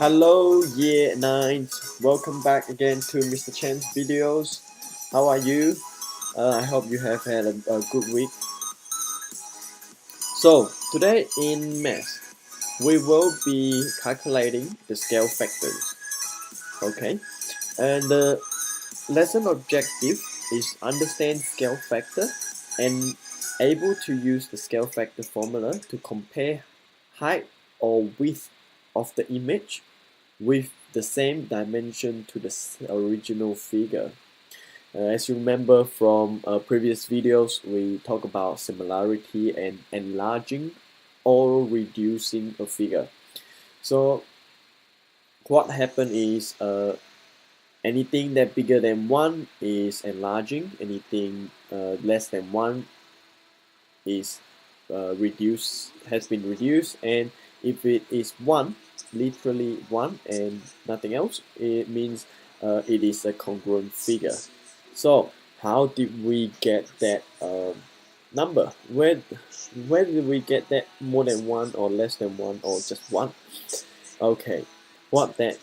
Hello, year 9. Welcome back again to Mr. Chan's videos. How are you? I hope you have had a good week. So, today in math, we will be calculating the scale factors. Okay, and the lesson objective is understand scale factor and able to use the scale factor formula to compare height or width of the image with the same dimension to the original figure. As you remember from previous videos, we talk about similarity and enlarging or reducing a figure. So what happened is anything that bigger than 1 is enlarging, anything less than 1 is has been reduced, and if it is 1, literally 1 and nothing else, it means it is a congruent figure. So how did we get that number? Where did we get that more than 1 or less than 1 or just 1? Okay, what that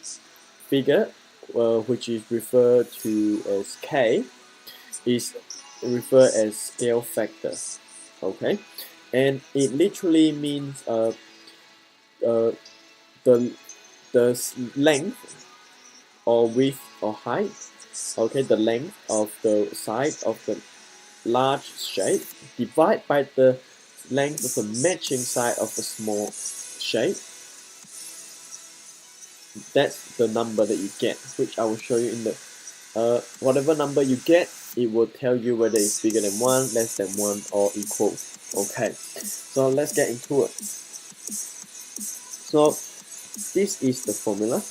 figure which is referred to as K is referred as scale factor. Okay, and it literally means the length or width or height. Okay, the length of the side of the large shape divided by the length of the matching side of the small shape. That's the number that you get, which I will show you in the whatever number you get, it will tell you whether it's bigger than 1, less than 1, or equal. Okay, so let's get into it. So this is the formula.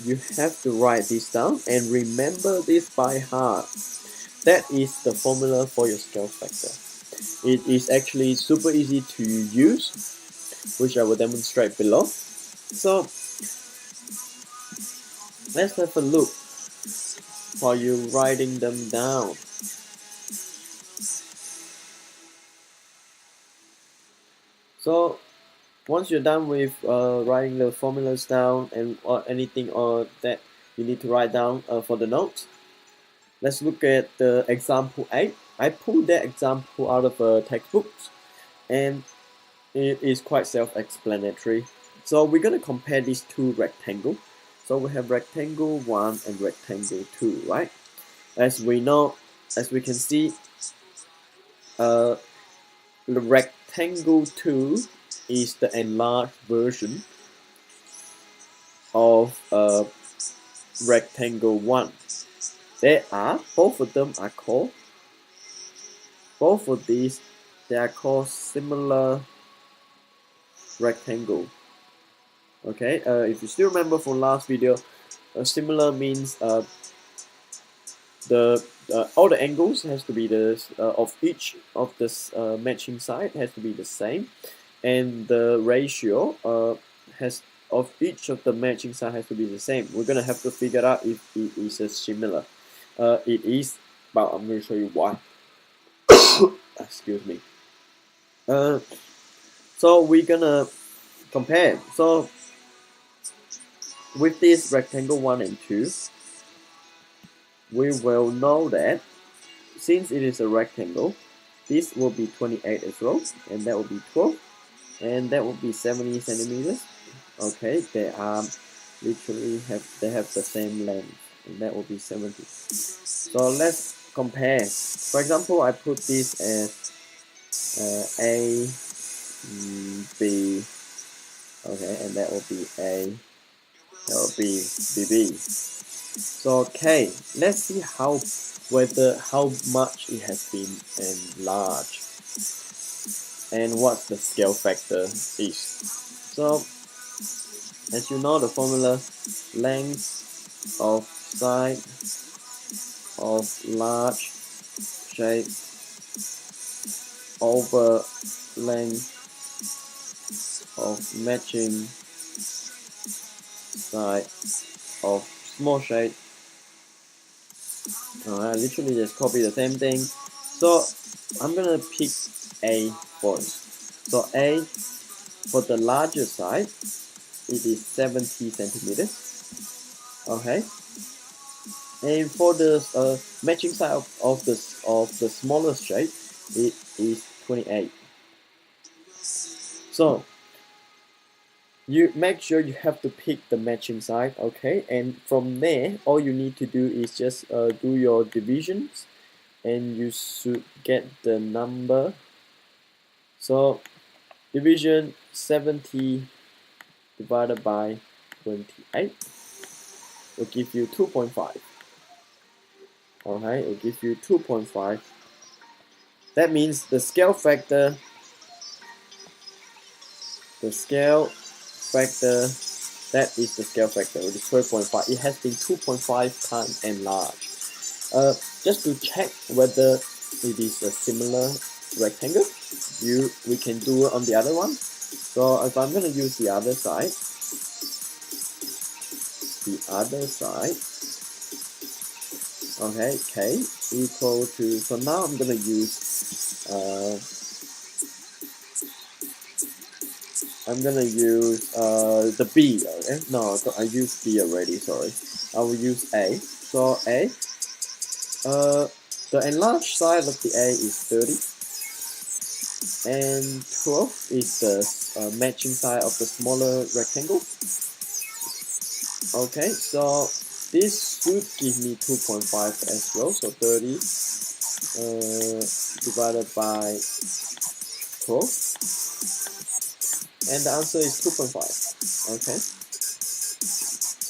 You have to write this down and remember this by heart. That is the formula for your scale factor. It is actually super easy to use, which I will demonstrate below. So let's have a look while you're writing them down. So once you're done with writing the formulas down and anything that you need to write down for the notes, let's look at the example 8. I pulled that example out of a textbook and it is quite self-explanatory. So we're going to compare these two rectangles. So we have rectangle 1 and rectangle 2, right? As we know, as we can see, the rectangle 2 is the enlarged version of rectangle 1. Both of these, they are called similar rectangle. Okay, if you still remember from last video, similar means all the angles has to be of each of this matching side has to be the same, and the ratio of each of the matching side has to be the same. We're gonna have to figure out if it is similar. It is, but I'm gonna show you why. Excuse me. So we're gonna compare. So with this rectangle 1 and 2, we will know that since it is a rectangle, this will be 28 as well, and that will be 12, and that will be 70 centimeters. Okay, they have the same length, and that will be 70. So let's compare. For example, I put this as A, B, okay, and that will be A, that will be BB. So okay, let's see how much it has been enlarged and what the scale factor is. So as you know, the formula, length of side of large shape over length of matching side of small shape. I literally just copy the same thing. So I'm gonna pick A first. So A for the larger side, it is 70 centimeters. Okay, and for the matching side of the smaller shape, it is 28. So you make sure you have to pick the matching side, okay, and from there all you need to do is just do your divisions and you should get the number. So division 70 divided by 28 will give you 2.5. Okay, it will give you 2.5. That means the scale factor, that is the scale factor, it is 12.5. It has been 2.5 times enlarged. Just to check whether it is a similar rectangle, we can do it on the other one. So if I'm gonna use the other side, okay, k equal to, so now I'm gonna use the B. Okay, no, I used B already, sorry. I will use A. So A, the enlarged side of the A is 30 and 12 is the matching side of the smaller rectangle. Okay, so this should give me 2.5 as well, so 30 divided by 12, and the answer is 2.5. Okay,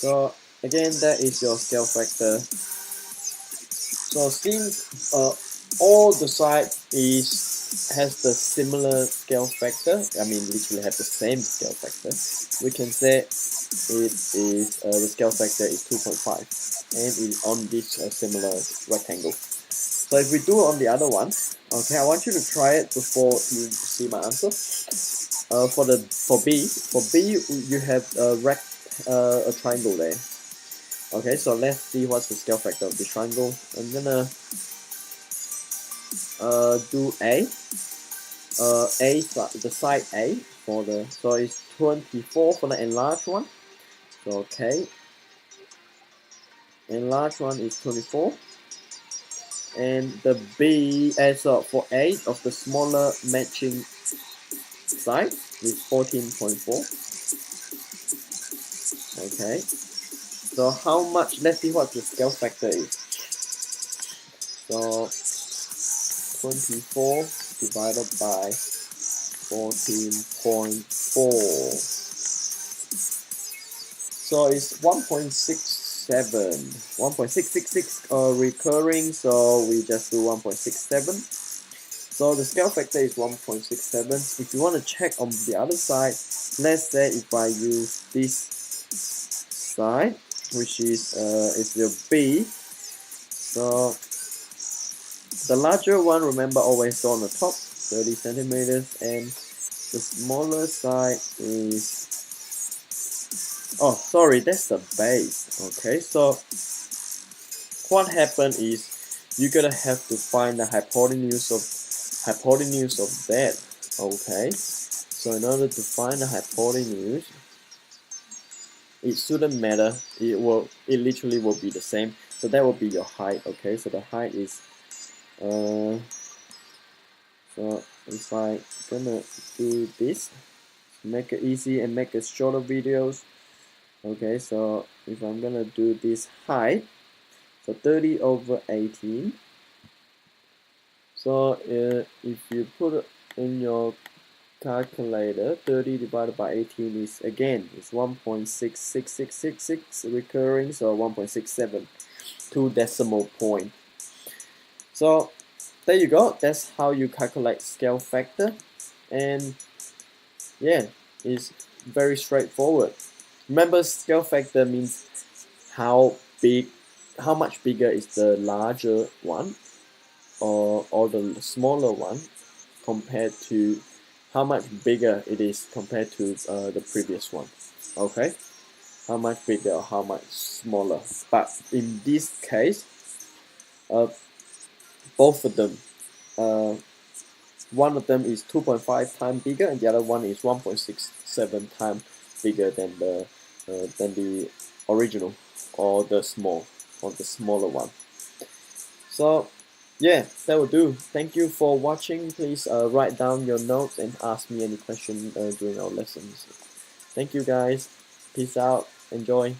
so again, that is your scale factor. So since all the side has the similar scale factor, I mean literally have the same scale factor, we can say it is the scale factor is 2.5 and is on this similar rectangle. So if we do it on the other one, okay, I want you to try it before you see my answer. For B you have a triangle there. Okay, so let's see what's the scale factor of the triangle. I'm gonna do the side A for the, so it's 24 for the enlarged one. So okay, enlarged one is 24, and the B so for A of the smaller matching side is 14.4. Okay, so how much, let's see what the scale factor is. So 24 divided by 14.4, so it's 1.666 recurring, so we just do 1.67. So the scale factor is 1.67. If you want to check on the other side, let's say if I use this side, which is your B, so the larger one, remember, always go on the top, 30 centimeters, and the smaller side is, oh sorry, that's the base. Okay, so what happened is you're gonna have to find the hypotenuse of that. Okay, so in order to find the hypotenuse, it shouldn't matter, it literally will be the same, so that will be your height. Okay, so the height is so if I gonna do this, make it easy and make it shorter videos. Okay, so if I'm gonna do this height, so 30 over 18, so if you put it in your calculator, 30 divided by 18 is, again, it's 1.66666 recurring, so 1.67, 2 decimal point. So there you go, that's how you calculate scale factor, and yeah, it's very straightforward. Remember, scale factor means how much bigger is the larger one or the smaller one compared to how much bigger it is compared to the previous one. Okay, how much bigger or how much smaller. But in this case, both of them, one of them is 2.5 times bigger and the other one is 1.67 times bigger than the original or the smaller one. So yeah, that will do. Thank you for watching. Please write down your notes and ask me any question during our lessons. Thank you guys. Peace out. Enjoy.